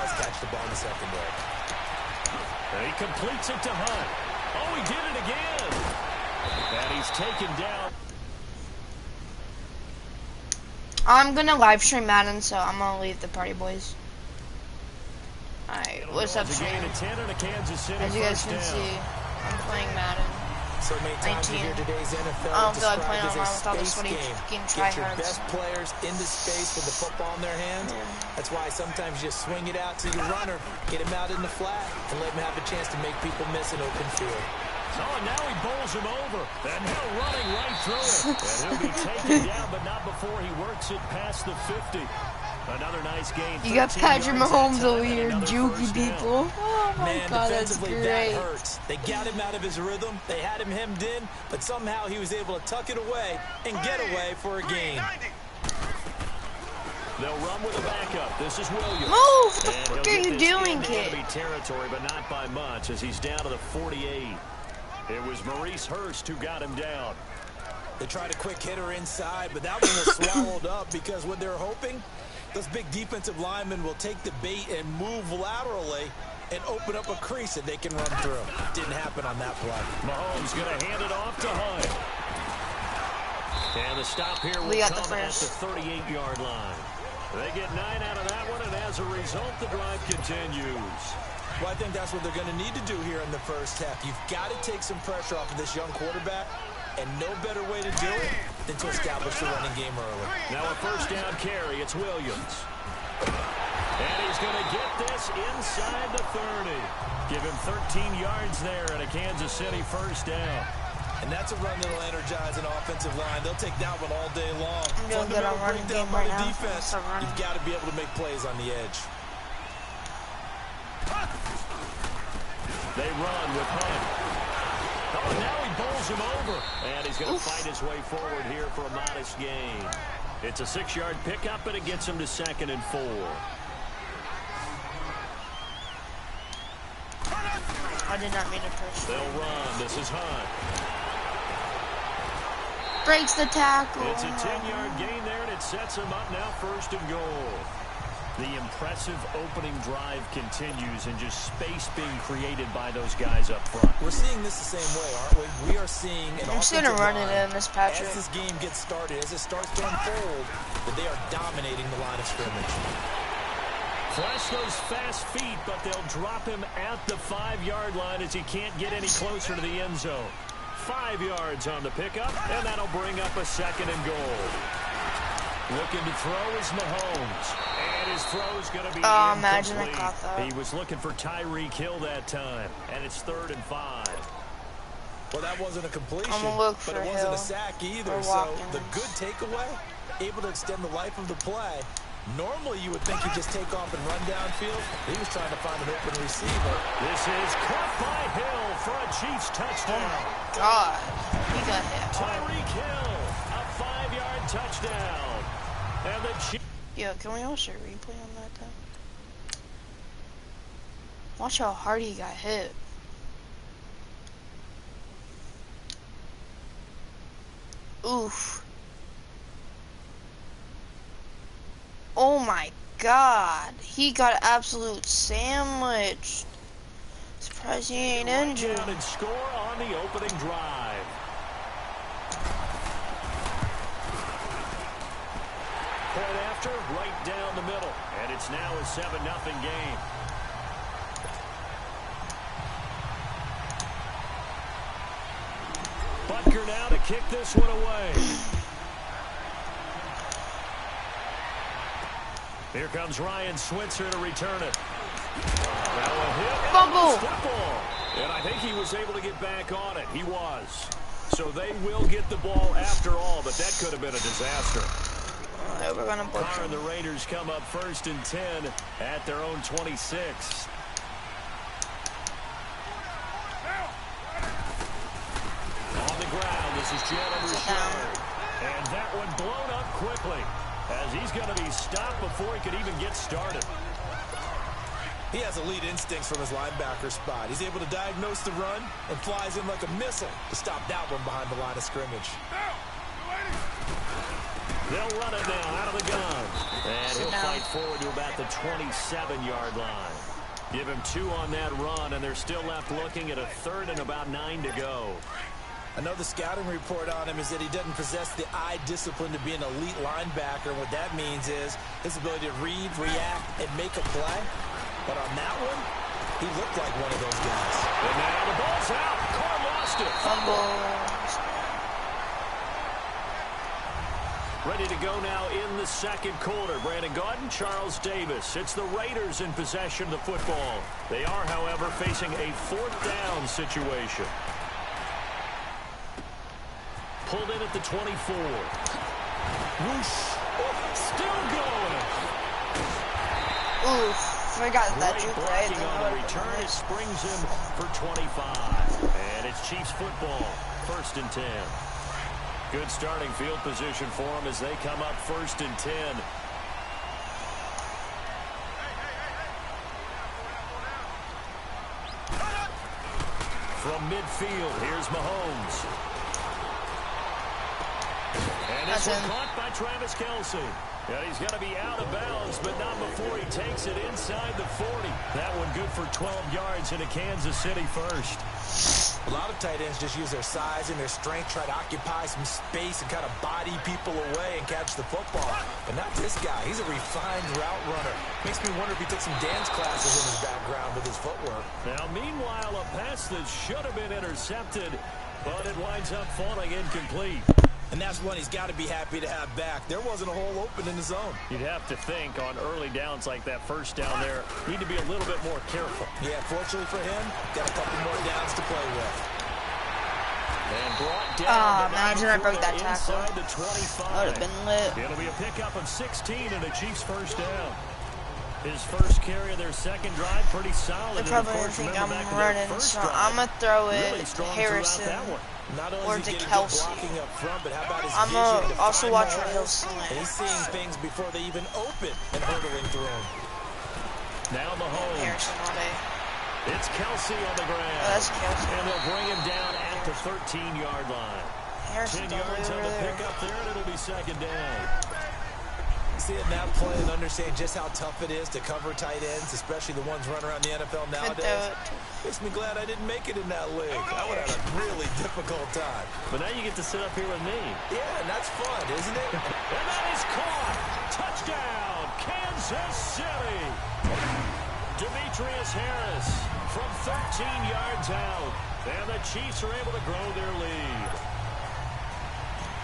guys catch the ball in the secondary. And he completes it to Hunt. Oh, he did it again. And he's taken down. I'm gonna live stream Madden, so I'm gonna leave the party, boys. Alright, what's up, stream? As you guys can see, I'm playing Madden. So many times you hear today's NFL I don't feel like playing described online as with all a the space sweaty game. fucking Get your tryhards. best players into space with the football in their hands. Yeah. That's why sometimes you just swing it out to your runner, get him out in the flat, and let him have a chance to make people miss an open field. Oh, and now he bowls him over. And Hill running right through it. And he'll be taken down, but not before he works it past the 50. Another nice game. You got Patrick Mahomes over here juking people. Oh my God, that's defensively, great. that hurts. They got him out of his rhythm. They had him hemmed in, but somehow he was able to tuck it away and get away for a gain. They'll run with a backup. This is Williams. Move! What the fuck are you doing, kid? kid? Enemy territory, but not by much, as he's down to the 48. It was Maurice Hurst who got him down. They tried a quick hitter inside, but that one was swallowed up because what they're hoping, those big defensive linemen will take the bait and move laterally and open up a crease that they can run through. Didn't happen on that play. Mahomes going to hand it off to Hunt. And the stop here will come at the 38-yard line. They get 9 out of that one, and as a result, the drive continues. Well, I think that's what they're going to need to do here in the first half. You've got to take some pressure off of this young quarterback, and no better way to do it than to establish the running game early. Now a first down carry. It's Williams. And he's going to get this inside the 30. Give him 13 yards there and a Kansas City first down. And that's a run that'll energize an offensive line. They'll take that one all day long. I'm doing good on running game right now. Defense, you've got to be able to make plays on the edge. They run with Hunt. Oh, now he bowls him over. And he's going to fight his way forward here for a modest gain. It's a 6-yard pickup, and it gets him to 2nd and 4. I did not mean to push. They'll run. This is Hunt. Breaks the tackle. It's a 10-yard gain there, and it sets him up now 1st and goal. The impressive opening drive continues, and just space being created by those guys up front. We're seeing this the same way, aren't we? We are seeing an I'm just going to run it in this Patrick. As this game gets started, as it starts to unfold, that they are dominating the line of scrimmage. Flash those fast feet, but they'll drop him at the 5-yard line as he can't get any closer to the end zone. 5 yards on the pickup, and that'll bring up a 2nd and goal. Looking to throw is Mahomes. And his throw's going to be imagine I incomplete. caught that. He was looking for Tyreek Hill that time, and it's 3rd and 5. Well, that wasn't a completion, I'm gonna look but for it wasn't Hill a sack either. or So Watkins. the good takeaway, able to extend the life of the play. Normally, you would think he'd just take off and run downfield. He was trying to find an open receiver. This is caught by Hill for a Chiefs touchdown. God, he got hit. Tyreek Hill, a 5-yard touchdown. And the Chiefs. Yo, can we watch a replay on that though? Watch how hard he got hit. Oof. Oh my God. He got absolute sandwiched. Surprised he ain't injured. Down and score on the opening drive. Point after, right down the middle. And it's now a 7-0 game. Butker now to kick this one away. Here comes Ryan Switzer to return it. Now a hit. Fumble. And I think he was able to get back on it. He was. So they will get the ball after all, but that could have been a disaster. We're gonna Carr and the Raiders come up 1st and 10 at their own 26. On the ground, this is Jalen Richard. And that one blown up quickly, as he's going to be stopped before he could even get started. He has elite instincts from his linebacker spot. He's able to diagnose the run and flies in like a missile to stop that one behind the line of scrimmage. They'll run it now out of the gun. And he'll fight forward to about the 27-yard line. Give him 2 on that run, and they're still left looking at a 3rd and about 9 to go. I know the scouting report on him is that he doesn't possess the eye discipline to be an elite linebacker. What that means is his ability to read, react, and make a play. But on that one, he looked like one of those guys. And now the ball's out. Carr lost it. Fumble. Ready to go now in the second quarter. Brandon Gaudin, Charles Davis. It's the Raiders in possession of the football. They are, however, facing a 4th down situation. Pulled in at the 24. Whoosh. Still going. Ooh, forgot that Great juke blocking right. on the return. It springs him for 25. And it's Chiefs football. 1st and 10. Good starting field position for them as they come up 1st and 10. From midfield, here's Mahomes. And this one caught by Travis Kelce. And he's going to be out of bounds, but not before he takes it inside the 40. That one good for 12 yards into Kansas City 1st. A lot of tight ends just use their size and their strength, try to occupy some space and kind of body people away and catch the football. But not this guy. He's a refined route runner. Makes me wonder if he took some dance classes in his background with his footwork. Now, meanwhile, a pass that should have been intercepted, but it winds up falling incomplete. And that's one he's got to be happy to have back. There wasn't a hole open in the zone. You'd have to think on early downs like that 1st down there, need to be a little bit more careful. Yeah, fortunately for him, got a couple more downs to play with. And brought down imagine I broke that tackle. inside the 25. That would have been lit. It'll be a pickup of 16 and a Chiefs 1st down. His first carry of their second drive, pretty solid. They probably didn't think I'm running, so I'm going to throw it really to Harrison. Not only Or is to he getting Kelce. good blocking up front, but how about his I'm vision to also find watching the Hill holes? slant. He's seeing things before they even open and hurdling through them. Now Mahomes. Harrison all day. It's Kelce on the ground. Oh, that's Kelce. And they'll bring him down at the 13-yard line. Harrison 10 yards on the pickup there, and it'll be 2nd down. See it now play and understand just how tough it is to cover tight ends, especially the ones running around the NFL nowadays. Makes me glad I didn't make it in that league. I would have had a really difficult time. But now you get to sit up here with me. Yeah, and that's fun, isn't it? And that is caught. Touchdown, Kansas City. Demetrius Harris from 13 yards out. And the Chiefs are able to grow their lead.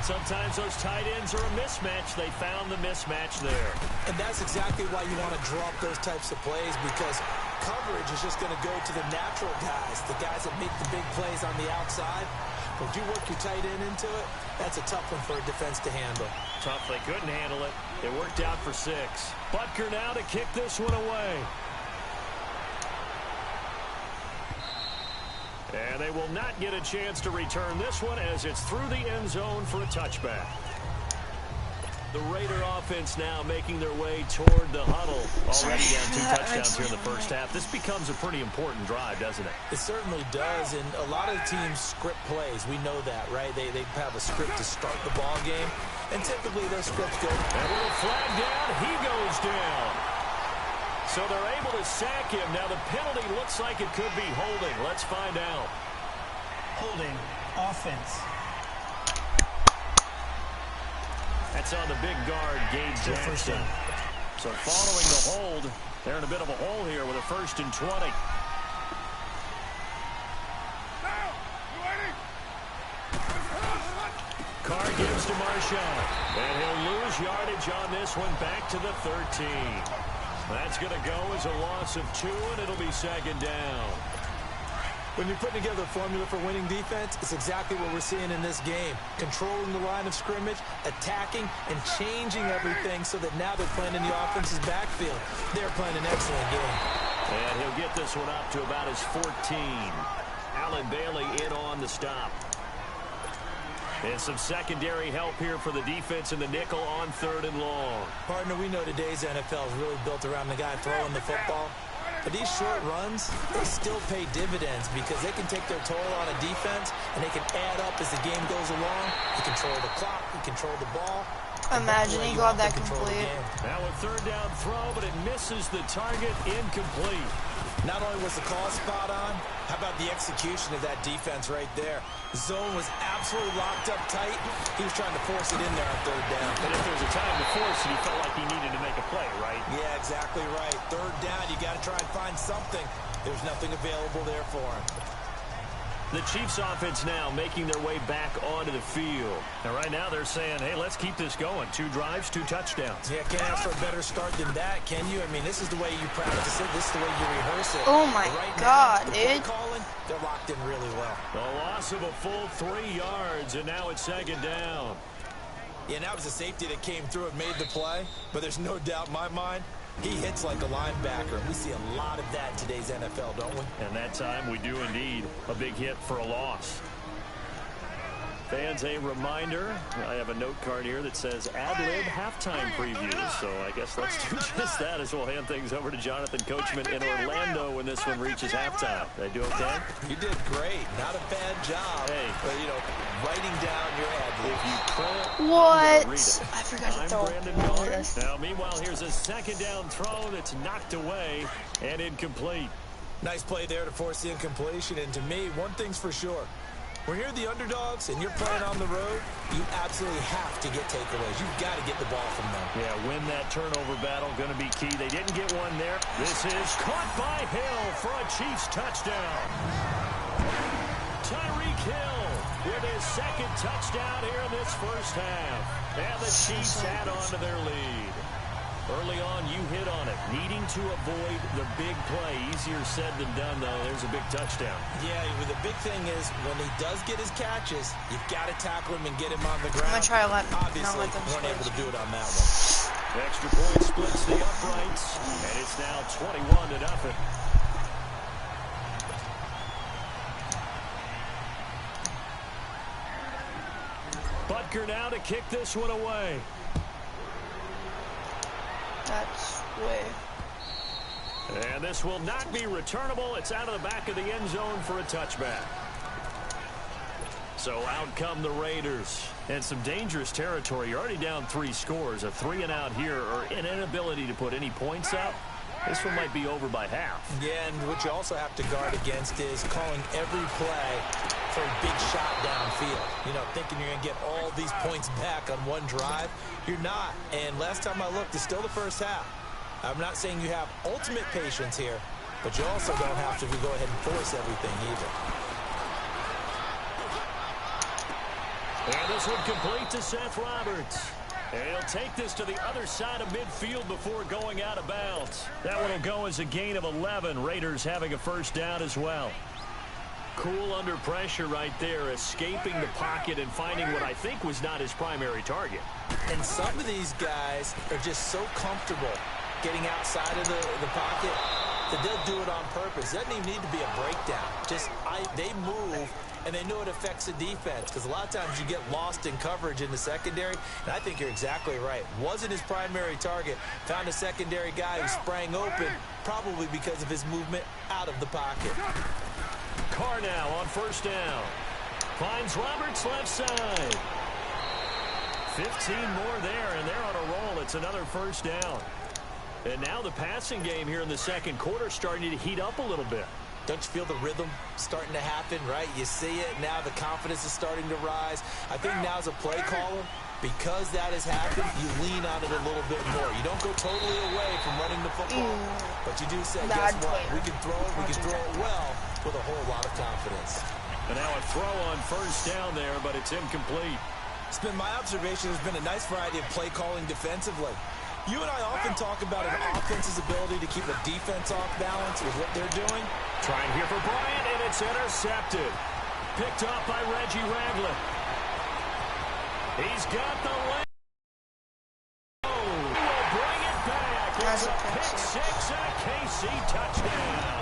Sometimes those tight ends are a mismatch. They found the mismatch there. And that's exactly why you want to draw up those types of plays, because coverage is just going to go to the natural guys, the guys that make the big plays on the outside. But if you work your tight end into it, that's a tough one for a defense to handle. Tough. They couldn't handle it. It worked out for 6. Butker now to kick this one away. And they will not get a chance to return this one as it's through the end zone for a touchback. The Raider offense now making their way toward the huddle. Already down 2 touchdowns here in the first half. This becomes a pretty important drive, doesn't it? It certainly does, and a lot of teams script plays. We know that, right? They have a script to start the ball game, and typically those scripts go. And with a flag down, he goes down. So they're able to sack him. Now the penalty looks like it could be holding. Let's find out. Holding offense. That's on the big guard, Gabe Jackson. So following the hold, they're in a bit of a hole here with a 1st and 20. Carr gives to Marshawn. And he'll lose yardage on this one back to the 13. That's going to go as a loss of 2, and it'll be 2nd down. When you're putting together a formula for winning defense, it's exactly what we're seeing in this game. Controlling the line of scrimmage, attacking, and changing everything so that now they're playing in the offense's backfield. They're playing an excellent game. And he'll get this one up to about his 14. Allen Bailey in on the stop. And some secondary help here for the defense in the nickel on 3rd and long. Partner, we know today's NFL is really built around the guy throwing the football. But these short runs, they still pay dividends because they can take their toll on a defense and they can add up as the game goes along. You control the clock, you control the ball. Imagine he got that complete. Now a third down throw, but it misses the target, incomplete. Not only was the call spot on, how about the execution of that defense right there? The zone was absolutely locked up tight. He was trying to force it in there on third down. But if there's a time to force it, he felt like he needed to make a play, right? Yeah, exactly right. Third down, you got to try and find something. There's nothing available there for him. The Chiefs offense now making their way back onto the field. And right now they're saying, hey, let's keep this going. 2 drives, 2 touchdowns. Yeah, can't ask for a better start than that, can you? I mean, this is the way you practice it. This is the way you rehearse it. Oh, my God, now, dude. Calling, they're locked in really well. The loss of a full 3 yards, and now it's second down. Yeah, and that was a safety that came through and made the play. But there's no doubt in my mind, he hits like a linebacker. We see a lot of that in today's NFL, don't we? And that time we do indeed. A big hit for a loss. Fans, a reminder, I have a note card here that says ad-lib halftime previews. So I guess let's do just that as we'll hand things over to Jonathan Coachman in Orlando when this one reaches halftime. Did I do okay? You did great. Not a bad job. Hey. But, you know, writing down your ad-lib. If you could, What? read it. I forgot to I'm throw Brandon Miller. Now, meanwhile, here's a second down throw that's knocked away and incomplete. Nice play there to force the incompletion. And to me, one thing's for sure. When you're the underdogs and you're playing on the road, you absolutely have to get takeaways. You've got to get the ball from them. Yeah, win that turnover battle, going to be key. They didn't get one there. This is caught by Hill for a Chiefs touchdown. Tyreek Hill with his second touchdown here in this first half. And the Chiefs add on to their lead. Early on, you hit on it. Needing to avoid the big play. Easier said than done, though. There's a big touchdown. Yeah, the big thing is when he does get his catches, you've got to tackle him and get him on the ground. I'm going to try to not Obviously, let them weren't able score. to do it on that one. Extra point splits the uprights, and it's now 21-0. Butker now to kick this one away. That's way. And this will not be returnable. It's out of the back of the end zone for a touchback. So out come the Raiders. And some dangerous territory. You're already down 3 scores. A 3-and-out here, or an inability to put any points up. This one might be over by half. Yeah, and what you also have to guard against is calling every play for a big shot downfield. You know, thinking you're going to get all these points back on one drive. You're not. And last time I looked, it's still the first half. I'm not saying you have ultimate patience here, but you also don't have to go ahead and force everything either. And this one complete to Seth Roberts. And he'll take this to the other side of midfield before going out of bounds. That one will go as a gain of 11. Raiders having a first down as well. Cool under pressure right there, escaping the pocket and finding what I think was not his primary target. And some of these guys are just so comfortable getting outside of the pocket that they'll do it on purpose. It doesn't even need to be a breakdown. Just they move, and they know it affects the defense, because a lot of times you get lost in coverage in the secondary, and I think you're exactly right. Wasn't his primary target. Found a secondary guy who sprang open, probably because of his movement out of the pocket. Carr now on first down. Finds Roberts left side. 15 more there, and they're on a roll. It's another first down. And now the passing game here in the second quarter starting to heat up a little bit. Don't you feel the rhythm starting to happen, right? You see it. Now the confidence is starting to rise. I think now as a play caller, because that has happened, you lean on it a little bit more. You don't go totally away from running the football, but you do say, guess what? We can throw it well with a whole lot of confidence. And now a throw on first down there, but it's incomplete. It's been my observation. There's been a nice variety of play calling defensively. You and I often talk about an offense's ability to keep a defense off balance with what they're doing. Trying here for Bryant, and it's intercepted. Picked up by Reggie Ragland. He's got the leg. Oh, will bring it back. It's a pick six and a KC touchdown.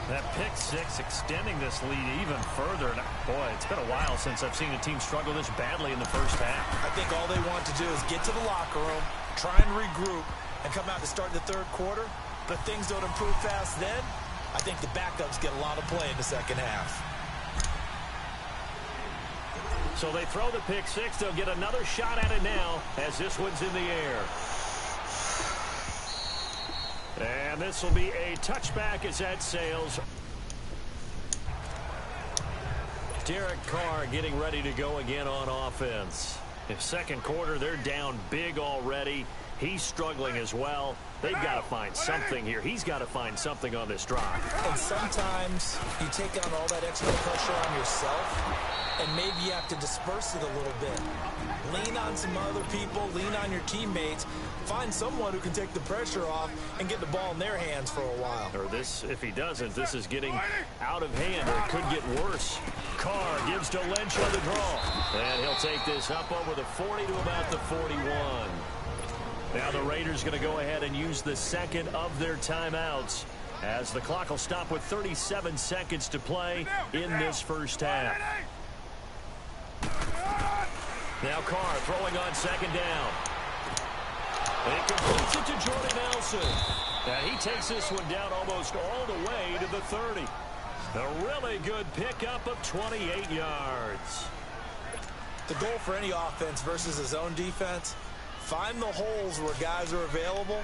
That pick six extending this lead even further. And boy, it's been a while since I've seen a team struggle this badly in the first half. I think all they want to do is get to the locker room, try and regroup, and come out to start the third quarter. But if things don't improve fast then, I think the backups get a lot of play in the second half. So they throw the pick six. They'll get another shot at it now as this one's in the air. And this will be a touchback as that sails. Derek Carr getting ready to go again on offense. In second quarter, they're down big already. He's struggling as well. They've got to find something here. He's got to find something on this drive. And sometimes you take on all that extra pressure on yourself, and maybe you have to disperse it a little bit. Lean on some other people, lean on your teammates. Find someone who can take the pressure off and get the ball in their hands for a while. Or this, if he doesn't, this is getting out of hand, or it could get worse. Carr gives to Lynch on the draw. And he'll take this up over the 40 to about the 41. Now the Raiders going to go ahead and use the second of their timeouts as the clock will stop with 37 seconds to play in this first half. Now Carr throwing on second down. And he completes it to Jordy Nelson. And he takes this one down almost all the way to the 30. A really good pickup of 28 yards. The goal for any offense versus a zone defense, find the holes where guys are available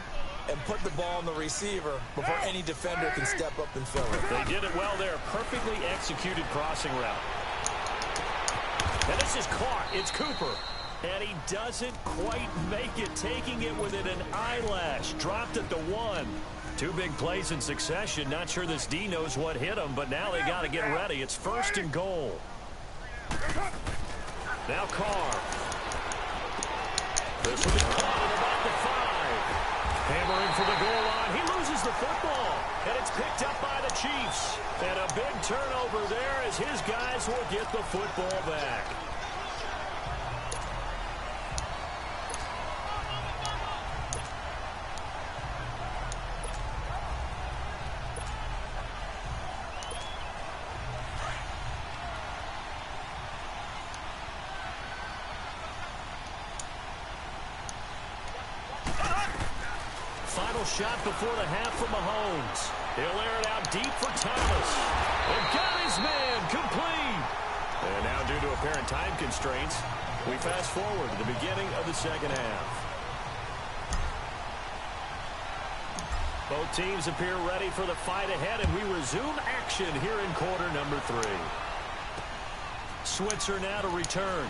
and put the ball on the receiver before any defender can step up and fill it. They did it well there. Perfectly executed crossing route. And this is caught. It's Cooper. And he doesn't quite make it, taking it within an eyelash. Dropped at the 1. Two big plays in succession. Not sure this D knows what hit him, but now they got to get ready. It's first and goal. Now Carr. This one is caught at about the 5. Hammering for the goal line. He loses the football. And it's picked up by the Chiefs. And a big turnover there as his guys will get the football back. Shot before the half from Mahomes. He'll air it out deep for Thomas. And got his man complete. And now due to apparent time constraints, we fast forward to the beginning of the second half. Both teams appear ready for the fight ahead, and we resume action here in quarter number 3. Switzer now to return.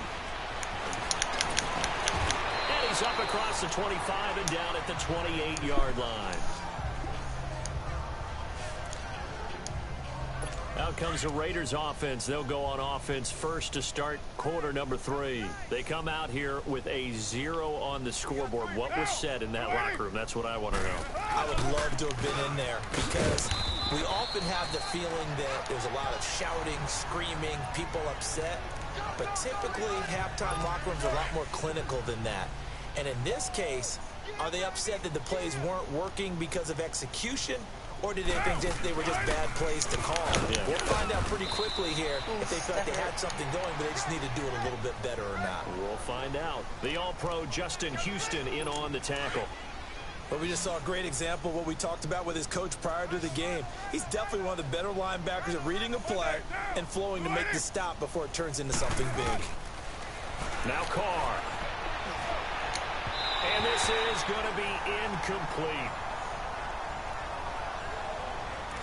He's up across the 25 and down at the 28-yard line. Out comes the Raiders offense. They'll go on offense first to start quarter number 3. They come out here with a 0 on the scoreboard. What was said in that locker room? That's what I want to know. I would love to have been in there because we often have the feeling that there's a lot of shouting, screaming, people upset. But typically, halftime locker rooms are a lot more clinical than that. And in this case, are they upset that the plays weren't working because of execution, or did they think they were just bad plays to call? Yeah. We'll find out pretty quickly here if they thought they had something going, but they just need to do it a little bit better or not. We'll find out. The All-Pro Justin Houston in on the tackle. But we just saw a great example of what we talked about with his coach prior to the game. He's definitely one of the better linebackers at reading a play and flowing to make the stop before it turns into something big. Now Carr. And this is going to be incomplete.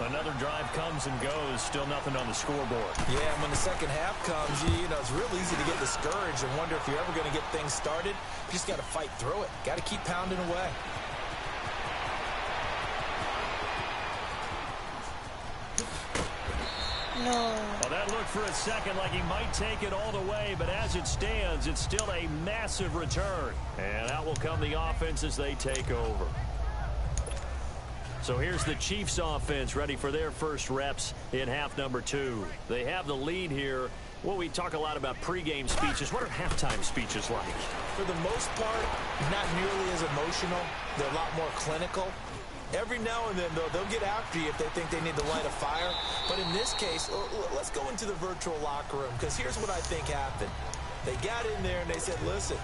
Another drive comes and goes. Still nothing on the scoreboard. Yeah, and when the second half comes, you know, it's real easy to get discouraged and wonder if you're ever going to get things started. You just got to fight through it. Got to keep pounding away. No. Well, that looked for a second like he might take it all the way, but as it stands, it's still a massive return. And out will come the offense as they take over. So here's the Chiefs offense ready for their first reps in half number 2. They have the lead here. Well, we talk a lot about pregame speeches. What are halftime speeches like? For the most part, not nearly as emotional. They're a lot more clinical. Every now and then, though, they'll get after you if they think they need to light a fire. But in this case, let's go into the virtual locker room, because here's what I think happened. They got in there and they said, listen,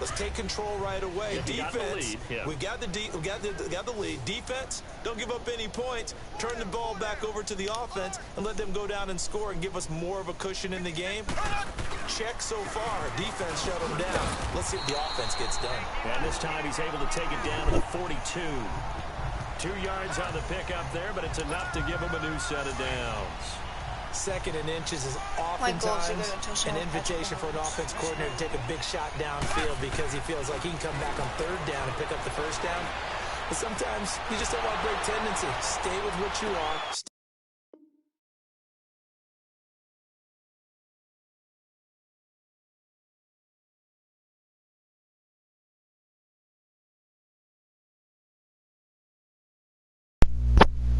let's take control right away. Yeah, defense, we got the lead. Defense, don't give up any points. Turn the ball back over to the offense and let them go down and score and give us more of a cushion in the game. check so far. Defense shut him down. Let's see if the offense gets done. And this time he's able to take it down to the 42. 2 yards on the pickup there, but it's enough to give him a new set of downs. 2nd and inches is oftentimes an invitation for an offense coordinator to take a big shot downfield because he feels like he can come back on 3rd down and pick up the 1st down. But sometimes you just don't want to break tendency. Stay with what you are.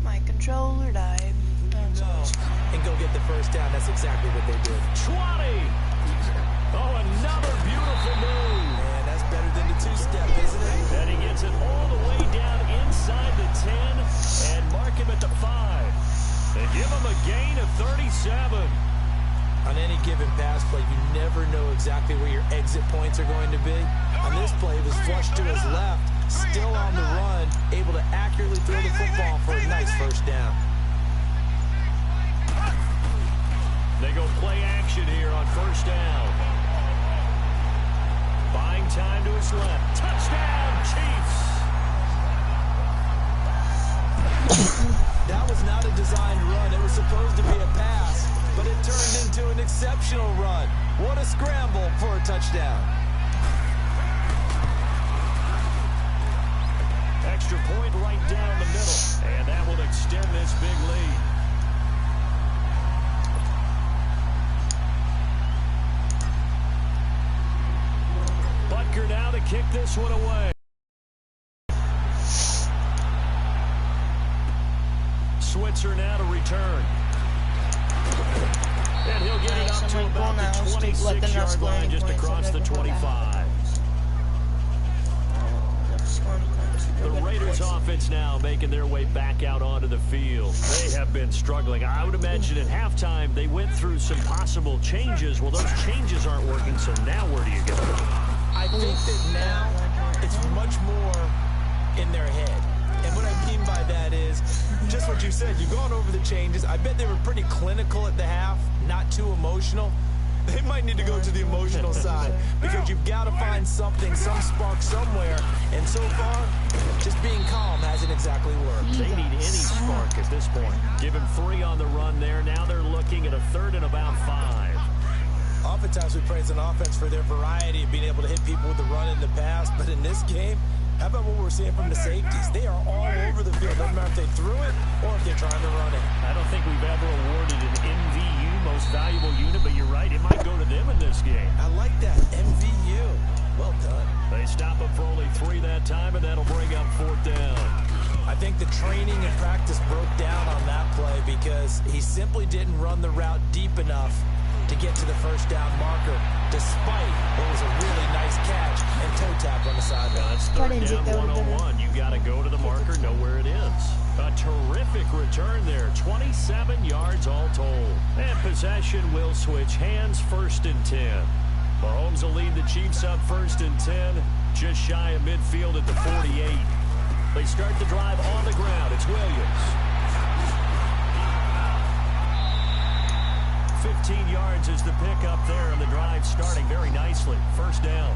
My controller died. And go get the 1st down. That's exactly what they did. 20! Oh, another beautiful move. Man, that's better than the 2-step, isn't it? And he gets it all the way down inside the 10 and mark him at the 5. They give him a gain of 37. On any given pass play, you never know exactly where your exit points are going to be. On this play, it was flushed to his left, still on the run, able to accurately throw the football for a nice 1st down. They go play action here on 1st down. Buying time to his left. Touchdown, Chiefs! That was not a designed run. It was supposed to be a pass, but it turned into an exceptional run. What a scramble for a touchdown. Extra point right down the middle, and that will extend this big lead. Butker now to kick this one away. Switzer now to return. And he'll get it up to about the 26-yard line just across the 25. The Raiders offense now making their way back out onto the field. They have been struggling. I would imagine at halftime they went through some possible changes. Well, those changes aren't working, so now where do you go? I think that now it's much more in their head. And what I mean by that is just what you said. You've gone over the changes. I bet they were pretty clinical at the half, not too emotional. They might need to go to the emotional side because you've got to find something, some spark somewhere. And so far, just being calm hasn't exactly worked. They need any spark at this point. Give him 3 on the run there. Now they're looking at a 3rd and about 5. Oftentimes we praise an offense for their variety of being able to hit people with the run in the pass. But in this game, how about what we're seeing from the safeties? They are all over the field. Doesn't matter if they threw it or if they're trying to run it. I don't think we've ever awarded an MVU, most valuable unit, but you're right. It might go to them in this game. I like that. MVU. Well done. They stop him for only 3 that time, and that'll bring up 4th down. I think the training and practice broke down on that play because he simply didn't run the route deep enough to get to the 1st down marker, despite what was a really nice catch and toe tap on the sideline. That's 3rd down 101. You got to go to the marker, know where it is. A terrific return there, 27 yards all told. And possession will switch hands, 1st and 10. Mahomes will lead the Chiefs up 1st and 10, just shy of midfield at the 48. They start the drive on the ground. It's Williams. 15 yards is the pickup there, and the drive starting very nicely. 1st down.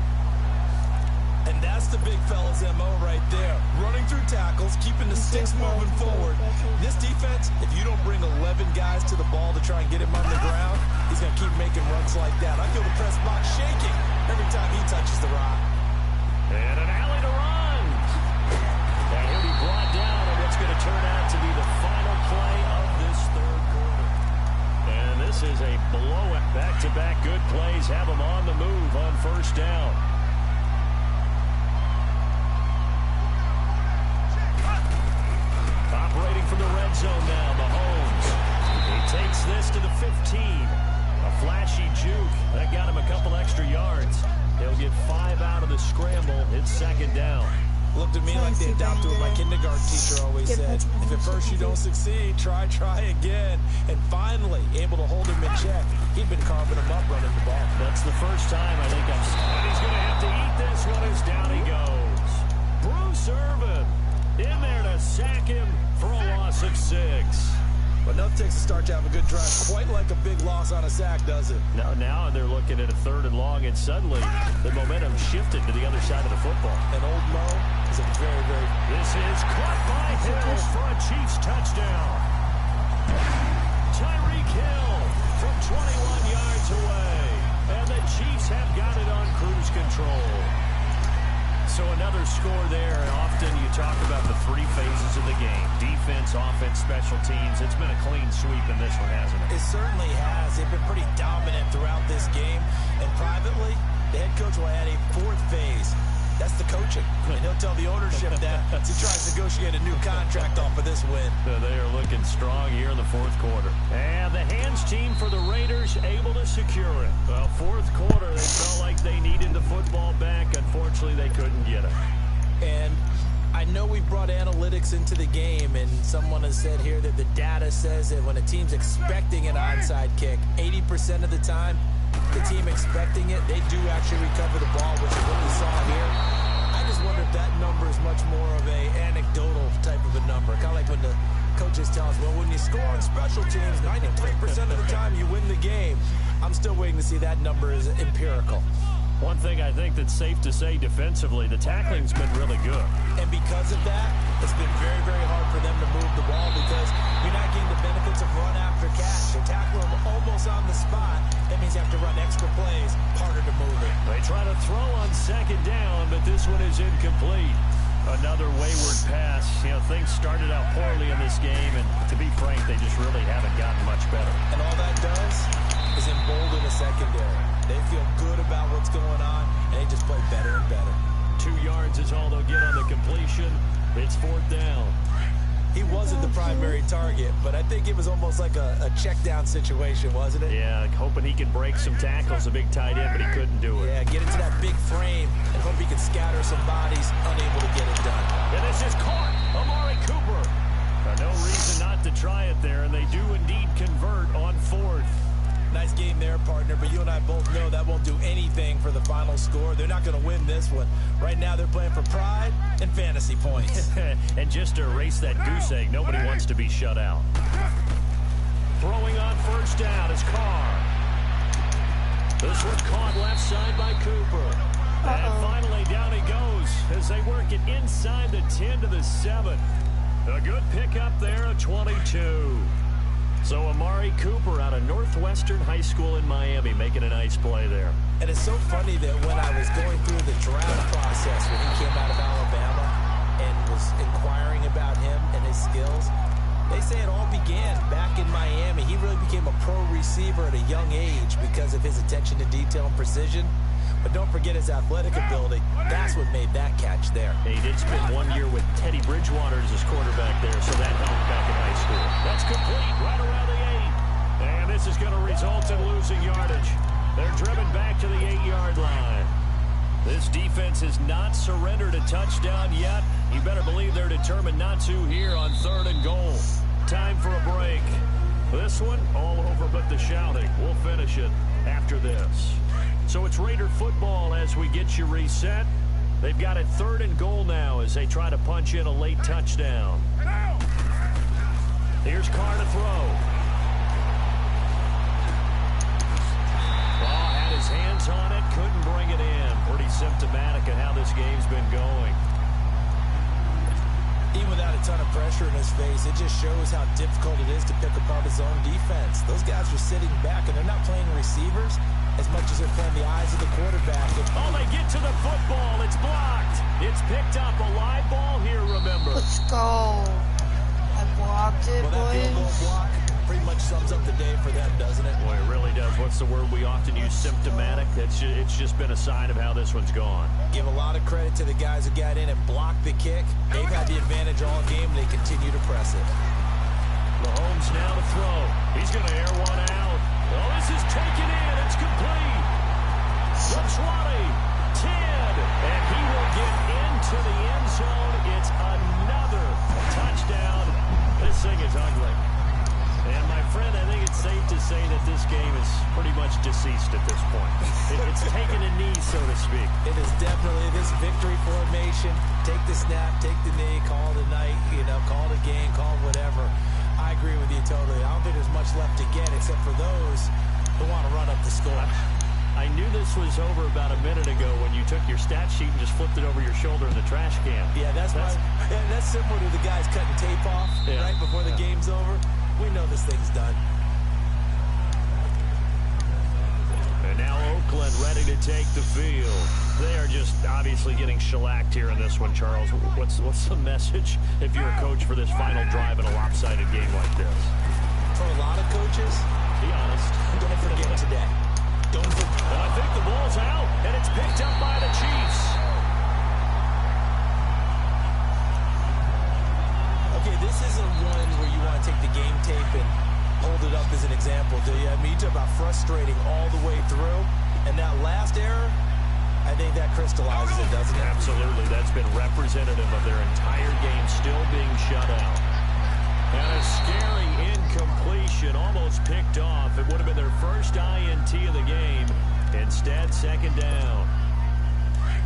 And that's the big fella's MO right there. Running through tackles, keeping the sticks moving forward. This defense, if you don't bring 11 guys to the ball to try and get him on the ground, he's going to keep making runs like that. I feel the press box shaking every time he touches the rock. And an alley to run. And he'll be brought down on what's going to turn out to be the final play of this 3rd quarter. And this is a blowout. Back-to-back good plays have him on the move on 1st down. Operating from the red zone now, Mahomes. He takes this to the 15. A flashy juke. That got him a couple extra yards. He'll get 5 out of the scramble. It's 2nd down. Looked at me like they adopted what my kindergarten teacher always said. If at first you don't succeed, try again. And finally, able to hold him in check. He'd been carving him up running the ball. That's the first time I think I've seen. And he's going to have to eat this one as down he goes. Bruce Irvin in there to sack him for a loss of 6. But nothing takes a start to have a good drive, quite like a big loss on a sack, does it? Now they're looking at a 3rd and long, and suddenly the momentum shifted to the other side of the football. And old Mo is a very, very... This is caught by Hill for a Chiefs touchdown. Tyreek Hill from 21 yards away. And the Chiefs have got it on cruise control. So another score there, and often you talk about the 3 phases of the game. Defense, offense, special teams. It's been a clean sweep in this one, hasn't it? It certainly has. They've been pretty dominant throughout this game. And privately, the head coach will add a 4th phase. That's the coaching. And he'll tell the ownership that as he tries to negotiate a new contract off of this win. They are looking strong here in the 4th quarter. And the hands team for the Raiders able to secure it. Well, 4th quarter, they felt like they needed the football back. Unfortunately, they couldn't get it. And I know we brought analytics into the game, and someone has said here that the data says that when a team's expecting an onside kick, 80% of the time, the team expecting it, they do actually recover the ball, which is what we saw here. I just wonder if that number is much more of a anecdotal type of a number. Kind of like when the coaches tell us, well, when you score on special teams, 93% of the time you win the game. I'm still waiting to see that number is empirical. One thing I think that's safe to say defensively, the tackling's been really good. And because of that, it's been very, very hard for them to move the ball because you're not getting the benefits of run after catch. They tackle them almost on the spot. That means you have to run extra plays, harder to move it. They try to throw on 2nd down, but this one is incomplete. Another wayward pass. You know, things started out poorly in this game, and to be frank, they just really haven't gotten much better. And all that does is embolden the secondary. They feel good about what's going on, and they just play better and better. 2 yards is all they'll get on the completion. It's 4th down. He wasn't the primary target, but I think it was almost like a check down situation, wasn't it? Yeah, hoping he can break some tackles, a big tight end, but he couldn't do it. Yeah, get into that big frame and hope he can scatter some bodies, unable to get it done. And this is caught. Amari Cooper. No reason not to try it there, and they do indeed convert on 4th. Nice game there, partner, but you and I both know that won't do anything for the final score. They're not going to win this one. Right now, they're playing for pride and fantasy points. And just to erase that goose egg, nobody wants to be shut out. Throwing on 1st down is Carr. This one caught left side by Cooper. And finally, down he goes as they work it inside the 10 to the 7. A good pickup there, a 22. So Amari Cooper out of Northwestern High School in Miami making a nice play there. And it's so funny that when I was going through the draft process when he came out of Alabama and was inquiring about him and his skills, they say it all began back in Miami. He really became a pro receiver at a young age because of his attention to detail and precision. But don't forget his athletic ability. That's what made that catch there. He did spend 1 year with Teddy Bridgewater as his quarterback there, so that helped back in high school. That's complete right around the 8. And this is going to result in losing yardage. They're driven back to the 8-yard line. This defense has not surrendered a touchdown yet. You better believe they're determined not to here on 3rd and goal. Time for a break. This one, all over but the shouting. We'll finish it after this. So it's Raider football as we get you reset. They've got it 3rd and goal now as they try to punch in a late touchdown. Here's Carr to throw. Ball had his hands on it, couldn't bring it in. Pretty symptomatic of how this game's been going. Even without a ton of pressure in his face, it just shows how difficult it is to pick apart his own defense. Those guys are sitting back, and they're not playing receivers as much as they're playing the eyes of the quarterback. Oh, they get to the football. It's blocked. It's picked up. A live ball here, remember. Let's go. I blocked it, well, that field goal block pretty much sums up the day for them, doesn't it? Boy, it really does. What's the word we often use? Symptomatic. It's just been a sign of how this one's gone. Give a lot of credit to the guys who got in and blocked the kick. They've had the advantage all game. They continue to press it. Mahomes now to throw. He's going to air one out. Oh, this is taken in. It's complete. The 20, 10, and he will get into the end zone. It's another touchdown. This thing is ugly. And my friend, I think it's safe to say that this game is pretty much deceased at this point. It's taken a knee, so to speak. It is definitely this victory formation. Take the snap, take the knee, call it a night, call it a game, call it whatever. I agree with you totally. I don't think there's much left to get except for those who want to run up the score. I knew this was over about a minute ago when you took your stat sheet and just flipped it over your shoulder in the trash can. Yeah, that's similar to the guys cutting tape off right before the game's over. We know this thing's done. And now Oakland ready to take the field. They are just obviously getting shellacked here in this one, Charles. What's the message if you're a coach for this final drive in a lopsided game like this? For a lot of coaches, be honest, don't forget today. Don't forget. And I think the ball's out, and it's picked up by the Chiefs. Okay, this isn't one where you want to take the game tape and hold it up as an example, do you? I mean, you talk about frustrating all the way through, and that last error, I think that crystallizes it, doesn't it? Absolutely. That's been representative of their entire game still being shut out. And a scary incompletion, almost picked off. It would have been their first INT of the game. Instead, second down.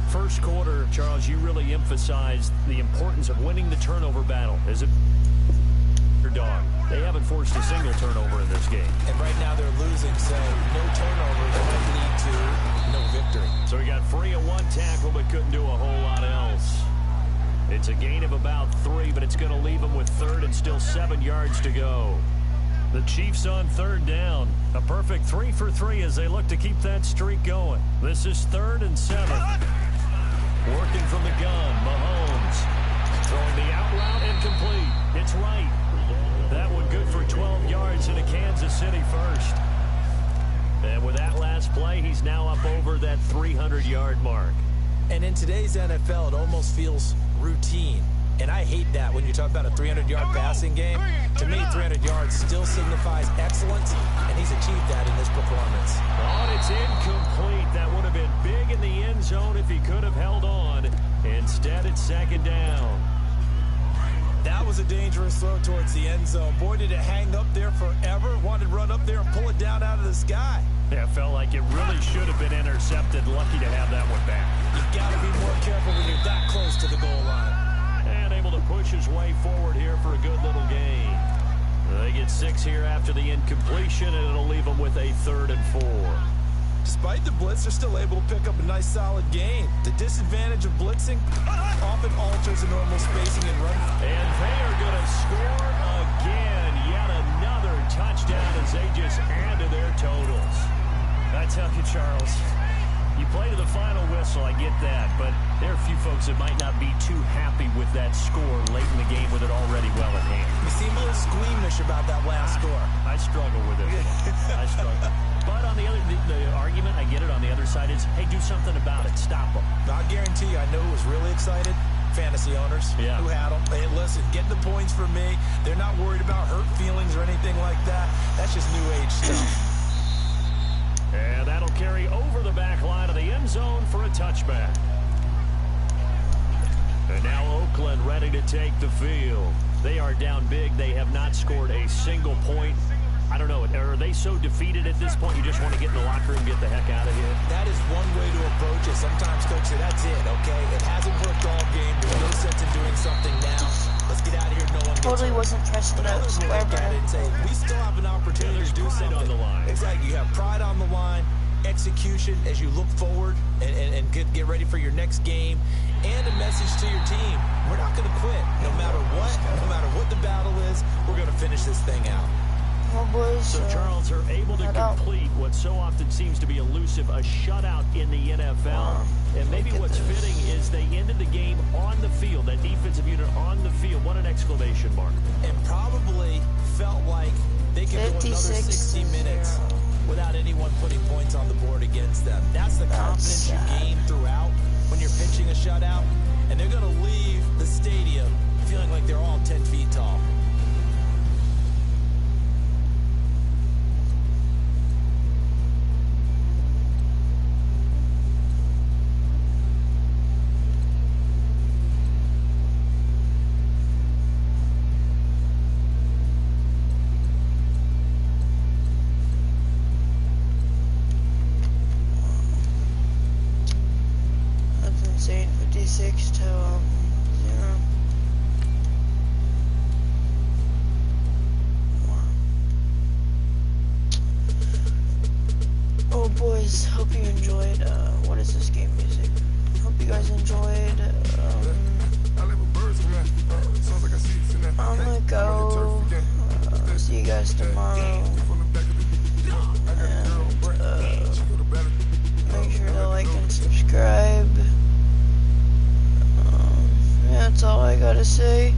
First quarter, Charles, you really emphasized the importance of winning the turnover battle. As a dog, they haven't forced a single turnover in this game. And right now they're losing, so no turnovers might lead to no victory. So he got free of one tackle, but couldn't do a whole lot else. It's a gain of about 3, but it's going to leave them with third and still 7 yards to go. The Chiefs on third down. A perfect 3 for 3 as they look to keep that streak going. This is 3rd and 7. Working from the gun, Mahomes. Throwing the out route incomplete. It's right. That one good for 12 yards in a Kansas City first. And with that last play, he's now up over that 300-yard mark. And in today's NFL, it almost feels routine. And I hate that when you talk about a 300-yard passing game. To me, 300 yards still signifies excellence, and he's achieved that in this performance. Oh, it's incomplete. That would have been big in the end zone if he could have held on. Instead, it's second down. That was a dangerous throw towards the end zone. Boy, did it hang up there forever. Wanted to run up there and pull it down out of the sky. Yeah, felt like it really should have been intercepted. Lucky to have that one back. You've got to be more careful when you're that close to the goal line. And able to push his way forward here for a good little gain. They get 6 here after the incompletion, and it'll leave them with a 3rd and 4. Despite the blitz, they're still able to pick up a nice, solid gain. The disadvantage of blitzing often alters the normal spacing and run. And they are going to score again. Yet another touchdown as they just add to their totals. I tell you, Charles, you play to the final whistle, I get that, but there are a few folks that might not be too happy with that score late in the game with it already well at hand. You seem a little squeamish about that last score. I struggle with it. I struggle. But on the other, the argument, I get it, on the other side is, hey, do something about it. Stop them. I guarantee you, I know who was really excited. Fantasy owners who had them. Hey, listen, get the points for me. They're not worried about hurt feelings or anything like that. That's just new age stuff. And that'll carry over the back line of the end zone for a touchback. And now Oakland ready to take the field. They are down big. They have not scored a single point. I don't know. Are they so defeated at this point you just want to get in the locker room and get the heck out of here? That is one way to approach it. Sometimes coaches say, that's it, okay? It hasn't worked all game. There's no sense in doing something now. Let's get out of here. No one gets Totally hurt. wasn't pressing But those. others will look at it and say, we still have an opportunity to do something. On the line. Exactly. You have pride on the line, execution as you look forward and get ready for your next game, and a message to your team. We're not going to quit. No matter what the battle is, we're going to finish this thing out. Well, boys, So Charles are able to complete what so often seems to be elusive, a shutout in the NFL. And maybe what's fitting is they ended the game on the field, that defensive unit on the field. What an exclamation mark. And probably felt like they could go another 60 minutes without anyone putting points on the board against them. That's the confidence you gain throughout when you're pitching a shutout. And they're going to leave the stadium feeling like they're all 10 feet tall. That's insane. 56 to 0. you enjoyed, what is this game music? Hope you guys enjoyed, I'm gonna go, see you guys tomorrow, and, make sure to like and subscribe, yeah, that's all I gotta say.